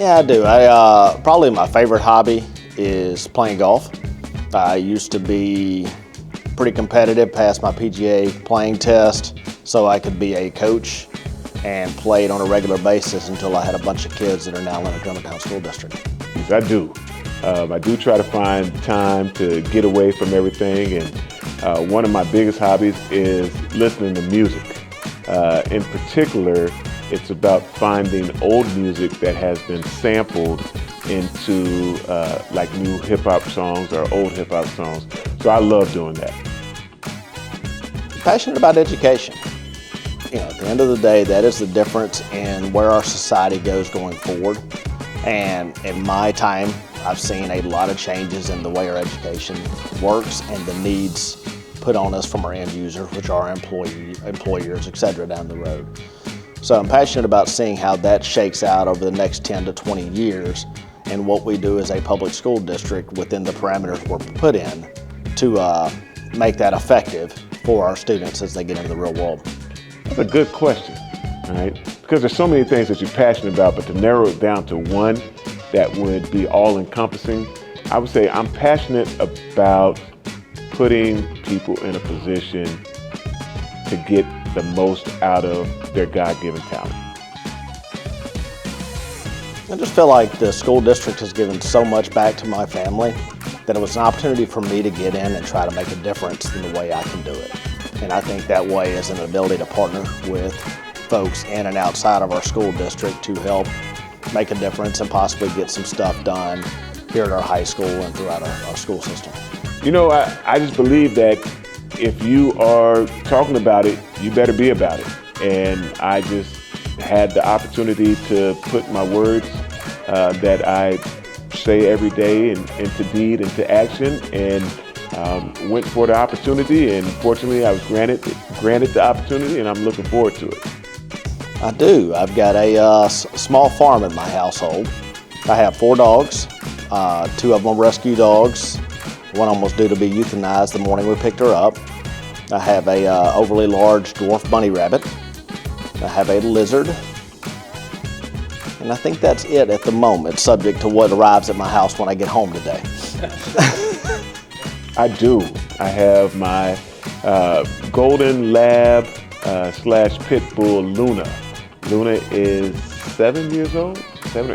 Yeah, I do. Probably my favorite hobby is playing golf. I used to be pretty competitive, passed my PGA playing test so I could be a coach, and played on a regular basis until I had a bunch of kids that are now in the Germantown School District. I do. I do try to find time to get away from everything, and one of my biggest hobbies is listening to music. In particular, it's about finding old music that has been sampled into like new hip-hop songs or old hip-hop songs. So I love doing that. Passionate about education. You know, at the end of the day, that is the difference in where our society goes going forward. And in my time, I've seen a lot of changes in the way our education works and the needs put on us from our end users, which are our employers, et cetera, down the road. So I'm passionate about seeing how that shakes out over the next 10 to 20 years and what we do as a public school district within the parameters we're put in to make that effective for our students as they get into the real world. That's a good question, right? Because there's so many things that you're passionate about, but to narrow it down to one that would be all-encompassing, I would say I'm passionate about putting people in a position to get the most out of their God-given talent. I just feel like the school district has given so much back to my family that it was an opportunity for me to get in and try to make a difference in the way I can do it. And I think that way is an ability to partner with folks in and outside of our school district to help make a difference and possibly get some stuff done here at our high school and throughout our school system. You know, I just believe that if you are talking about it, you better be about it. And I just had the opportunity to put my words that I say every day into deed, into action, and went for the opportunity, and fortunately I was granted the opportunity, and I'm looking forward to it. I do. I've got a small farm in my household. I have 4 dogs. 2 of them are rescue dogs. One almost due to be euthanized the morning we picked her up. I have a overly large dwarf bunny rabbit. I have a lizard. And I think that's it at the moment, subject to what arrives at my house when I get home today. I do. I have my golden lab slash pit bull, Luna. Luna is 7 or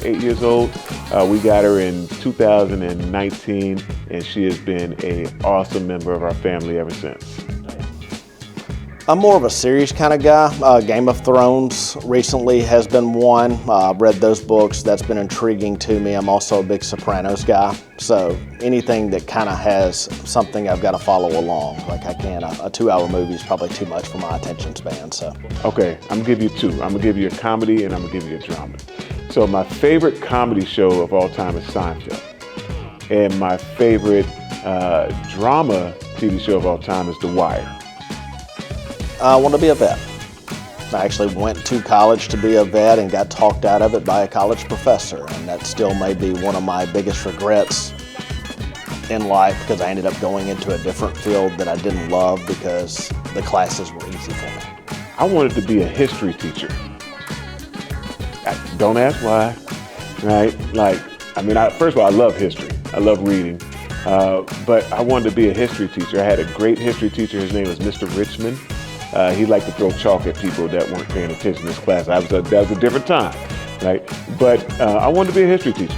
8 years old. We got her in 2019, and she has been an awesome member of our family ever since. I'm more of a series kind of guy. Game of Thrones recently has been one. I've read those books. That's been intriguing to me. I'm also a big Sopranos guy. So anything that kind of has something I've got to follow along. Like I can't, a 2-hour movie is probably too much for my attention span. So. Okay, I'm gonna give you 2. I'm gonna give you a comedy and I'm gonna give you a drama. So my favorite comedy show of all time is Seinfeld. And my favorite drama TV show of all time is The Wire. I want to be a vet. I actually went to college to be a vet and got talked out of it by a college professor, and that still may be one of my biggest regrets in life because I ended up going into a different field that I didn't love because the classes were easy for me. I wanted to be a history teacher. Don't ask why, right? First of all, I love history. I love reading, but I wanted to be a history teacher. I had a great history teacher. His name was Mr. Richmond. He liked to throw chalk at people that weren't paying attention in his class. That was a different time, right? But I wanted to be a history teacher.